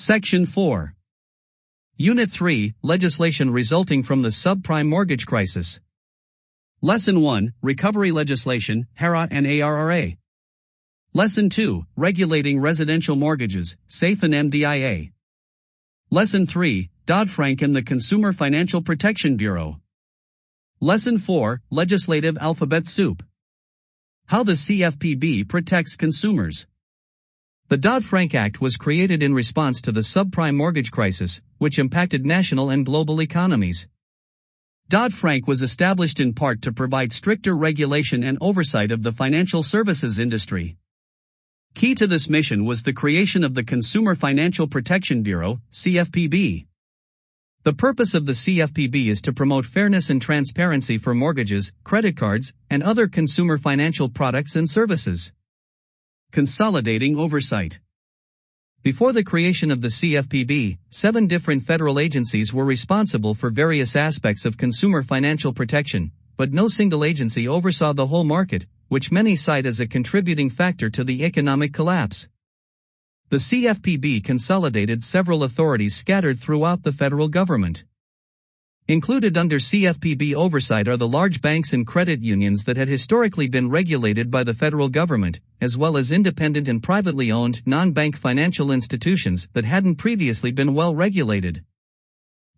Section 4. Unit 3, Legislation resulting from the subprime mortgage crisis. Lesson 1, Recovery Legislation, HARA and ARRA. Lesson 2, Regulating Residential Mortgages, SAFE and MDIA. Lesson 3, Dodd-Frank and the Consumer Financial Protection Bureau. Lesson 4, Legislative Alphabet Soup. How the CFPB protects consumers. The Dodd-Frank Act was created in response to the subprime mortgage crisis, which impacted national and global economies. Dodd-Frank was established in part to provide stricter regulation and oversight of the financial services industry. Key to this mission was the creation of the Consumer Financial Protection Bureau, CFPB. The purpose of the CFPB is to promote fairness and transparency for mortgages, credit cards, and other consumer financial products and services. Consolidating oversight. Before the creation of the CFPB, 7 different federal agencies were responsible for various aspects of consumer financial protection, but no single agency oversaw the whole market, which many cite as a contributing factor to the economic collapse. The CFPB consolidated several authorities scattered throughout the federal government. Included under CFPB oversight are the large banks and credit unions that had historically been regulated by the federal government, as well as independent and privately owned non-bank financial institutions that hadn't previously been well regulated.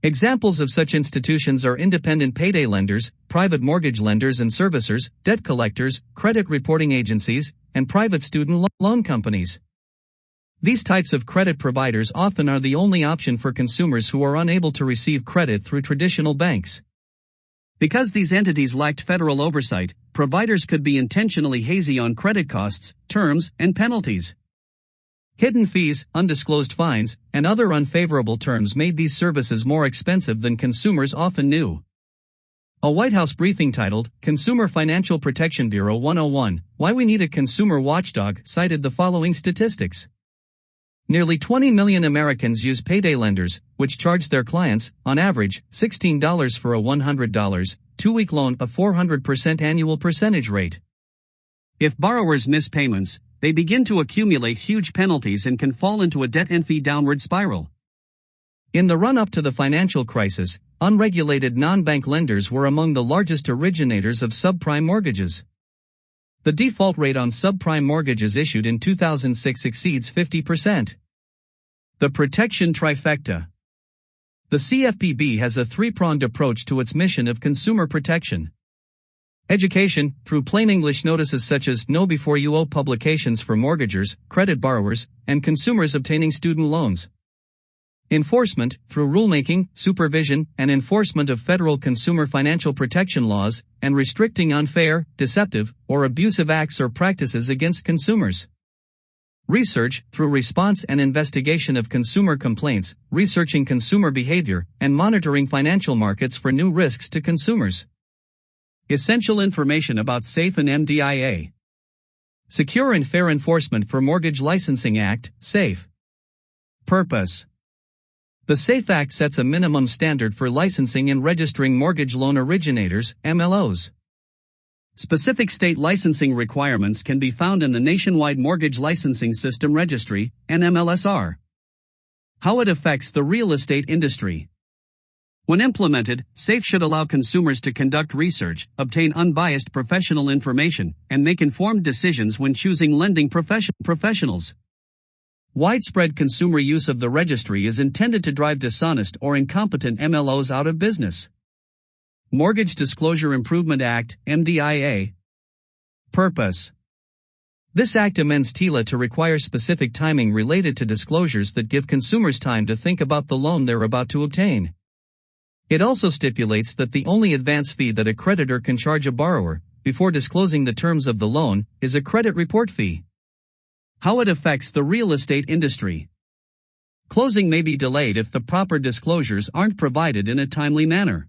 Examples of such institutions are independent payday lenders, private mortgage lenders and servicers, debt collectors, credit reporting agencies, and private student loan companies. These types of credit providers often are the only option for consumers who are unable to receive credit through traditional banks. Because these entities lacked federal oversight, providers could be intentionally hazy on credit costs, terms, and penalties. Hidden fees, undisclosed fines, and other unfavorable terms made these services more expensive than consumers often knew. A White House briefing titled, Consumer Financial Protection Bureau 101, Why We Need a Consumer Watchdog, cited the following statistics. Nearly 20 million Americans use payday lenders, which charge their clients, on average, $16 for a $100, 2-week loan, a 400% annual percentage rate. If borrowers miss payments, they begin to accumulate huge penalties and can fall into a debt and fee downward spiral. In the run-up to the financial crisis, unregulated non-bank lenders were among the largest originators of subprime mortgages. The default rate on subprime mortgages issued in 2006 exceeds 50%. The protection trifecta. The CFPB has a 3-pronged approach to its mission of consumer protection. Education, through plain English notices such as Know Before You Owe publications for mortgagors, credit borrowers, and consumers obtaining student loans. Enforcement, through rulemaking, supervision, and enforcement of federal consumer financial protection laws, and restricting unfair, deceptive, or abusive acts or practices against consumers. Research, through response and investigation of consumer complaints, researching consumer behavior, and monitoring financial markets for new risks to consumers. Essential information about SAFE and MDIA. Secure and Fair Enforcement for Mortgage Licensing Act, SAFE. Purpose. The SAFE Act sets a minimum standard for licensing and registering mortgage loan originators, MLOs. Specific state licensing requirements can be found in the Nationwide Mortgage Licensing System Registry, NMLSR. How it affects the real estate industry. When implemented, SAFE should allow consumers to conduct research, obtain unbiased professional information, and make informed decisions when choosing lending professionals. Widespread consumer use of the registry is intended to drive dishonest or incompetent MLOs out of business. Mortgage Disclosure Improvement Act, MDIA. Purpose. This act amends TILA to require specific timing related to disclosures that give consumers time to think about the loan they're about to obtain. It also stipulates that the only advance fee that a creditor can charge a borrower, before disclosing the terms of the loan, is a credit report fee. How it affects the real estate industry. Closing may be delayed if the proper disclosures aren't provided in a timely manner.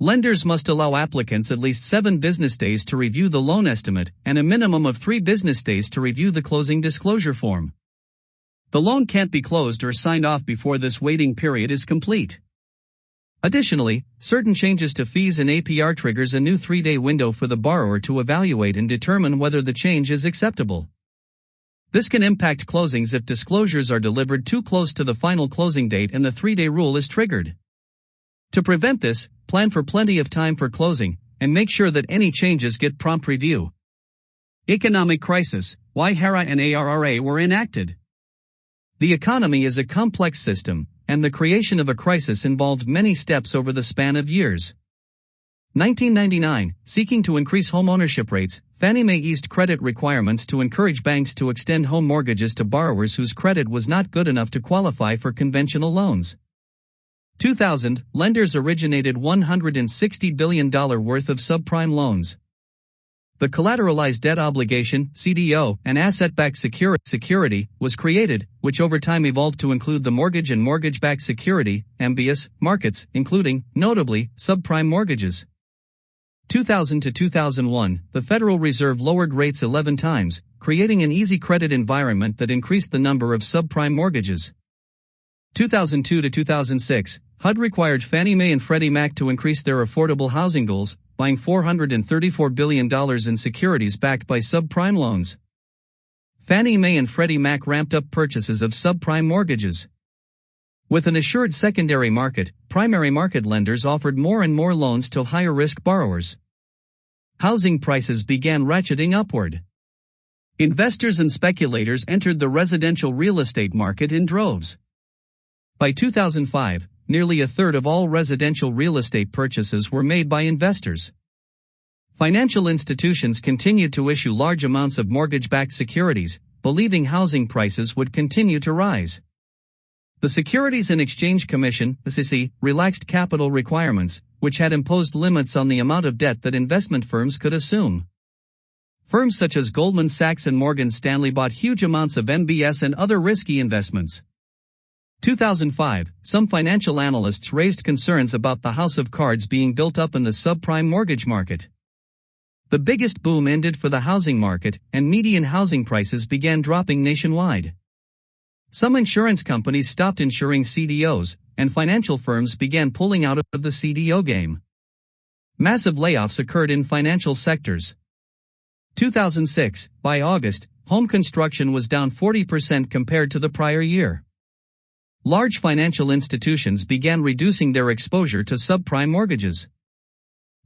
Lenders must allow applicants at least 7 business days to review the loan estimate and a minimum of 3 business days to review the closing disclosure form. The loan can't be closed or signed off before this waiting period is complete. Additionally, certain changes to fees and APR triggers a new 3-day window for the borrower to evaluate and determine whether the change is acceptable. This can impact closings if disclosures are delivered too close to the final closing date and the 3-day rule is triggered. To prevent this, plan for plenty of time for closing, and make sure that any changes get prompt review. Economic crisis: why HERA and ARRA were enacted. The economy is a complex system, and the creation of a crisis involved many steps over the span of years. 1999, seeking to increase home ownership rates, Fannie Mae eased credit requirements to encourage banks to extend home mortgages to borrowers whose credit was not good enough to qualify for conventional loans. 2000, lenders originated $160 billion worth of subprime loans. The Collateralized Debt Obligation (CDO) and Asset-Backed Security was created, which over time evolved to include the mortgage and mortgage-backed security (MBS) markets, including, notably, subprime mortgages. 2000 to 2001, the Federal Reserve lowered rates 11 times, creating an easy credit environment that increased the number of subprime mortgages. 2002 to 2006, HUD required Fannie Mae and Freddie Mac to increase their affordable housing goals, buying $434 billion in securities backed by subprime loans. Fannie Mae and Freddie Mac ramped up purchases of subprime mortgages. With an assured secondary market, primary market lenders offered more and more loans to higher-risk borrowers. Housing prices began ratcheting upward. Investors and speculators entered the residential real estate market in droves. By 2005, nearly a third of all residential real estate purchases were made by investors. Financial institutions continued to issue large amounts of mortgage-backed securities, believing housing prices would continue to rise. The Securities and Exchange Commission (SEC) relaxed capital requirements, which had imposed limits on the amount of debt that investment firms could assume. Firms such as Goldman Sachs and Morgan Stanley bought huge amounts of MBS and other risky investments. 2005, some financial analysts raised concerns about the house of cards being built up in the subprime mortgage market. The biggest boom ended for the housing market, and median housing prices began dropping nationwide. Some insurance companies stopped insuring CDOs, and financial firms began pulling out of the CDO game. Massive layoffs occurred in financial sectors. 2006, by August, home construction was down 40% compared to the prior year. Large financial institutions began reducing their exposure to subprime mortgages.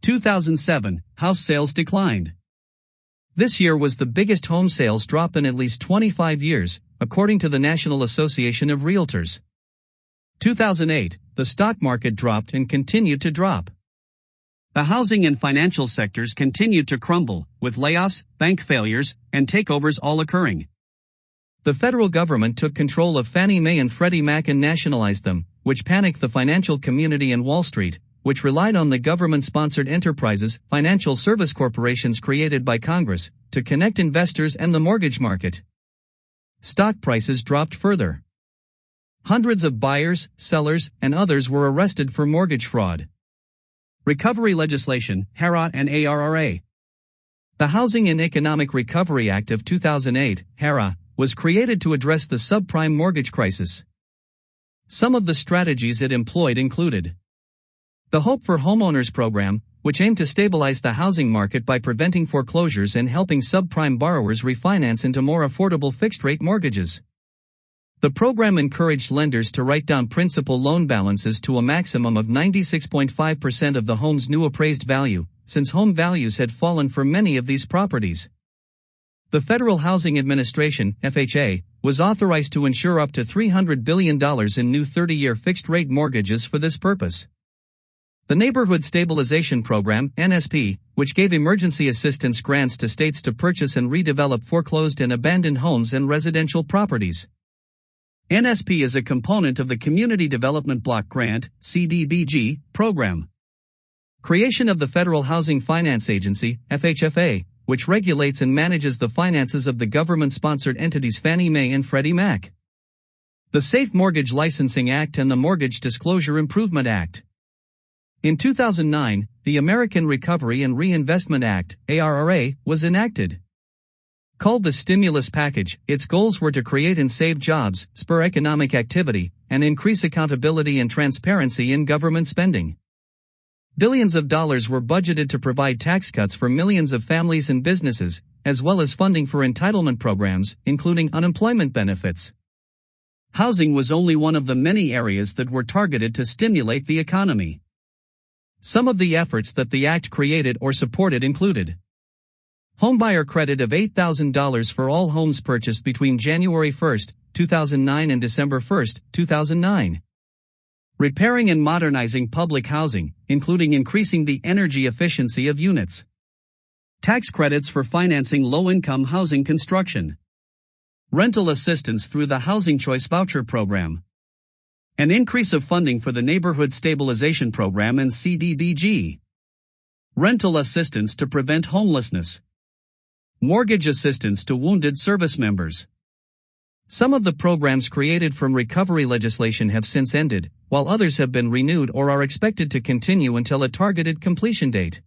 2007, house sales declined. This year was the biggest home sales drop in at least 25 years, according to the National Association of Realtors. 2008, the stock market dropped and continued to drop. The housing and financial sectors continued to crumble, with layoffs, bank failures, and takeovers all occurring. The federal government took control of Fannie Mae and Freddie Mac and nationalized them, which panicked the financial community and Wall Street, which relied on the government-sponsored enterprises, financial service corporations created by Congress, to connect investors and the mortgage market. Stock prices dropped further. Hundreds of buyers, sellers, and others were arrested for mortgage fraud. Recovery legislation, HERA and ARRA. The Housing and Economic Recovery Act of 2008, HERA, was created to address the subprime mortgage crisis. Some of the strategies it employed included the Hope for Homeowners program, which aimed to stabilize the housing market by preventing foreclosures and helping subprime borrowers refinance into more affordable fixed-rate mortgages. The program encouraged lenders to write down principal loan balances to a maximum of 96.5% of the home's new appraised value, since home values had fallen for many of these properties. The Federal Housing Administration, FHA, was authorized to insure up to $300 billion in new 30-year fixed-rate mortgages for this purpose. The Neighborhood Stabilization Program, NSP, which gave emergency assistance grants to states to purchase and redevelop foreclosed and abandoned homes and residential properties. NSP is a component of the Community Development Block Grant, CDBG, program. Creation of the Federal Housing Finance Agency, FHFA, which regulates and manages the finances of the government-sponsored entities Fannie Mae and Freddie Mac. The Safe Mortgage Licensing Act and the Mortgage Disclosure Improvement Act. In 2009, the American Recovery and Reinvestment Act, ARRA, was enacted. Called the stimulus package, its goals were to create and save jobs, spur economic activity, and increase accountability and transparency in government spending. Billions of dollars were budgeted to provide tax cuts for millions of families and businesses, as well as funding for entitlement programs, including unemployment benefits. Housing was only one of the many areas that were targeted to stimulate the economy. Some of the efforts that the act created or supported included homebuyer credit of $8,000 for all homes purchased between January 1, 2009 and December 1, 2009. Repairing and modernizing public housing, including increasing the energy efficiency of units. Tax credits for financing low-income housing construction. Rental assistance through the Housing Choice Voucher Program. An increase of funding for the Neighborhood Stabilization Program and CDBG. Rental assistance to prevent homelessness. Mortgage assistance to wounded service members. Some of the programs created from recovery legislation have since ended, while others have been renewed or are expected to continue until a targeted completion date.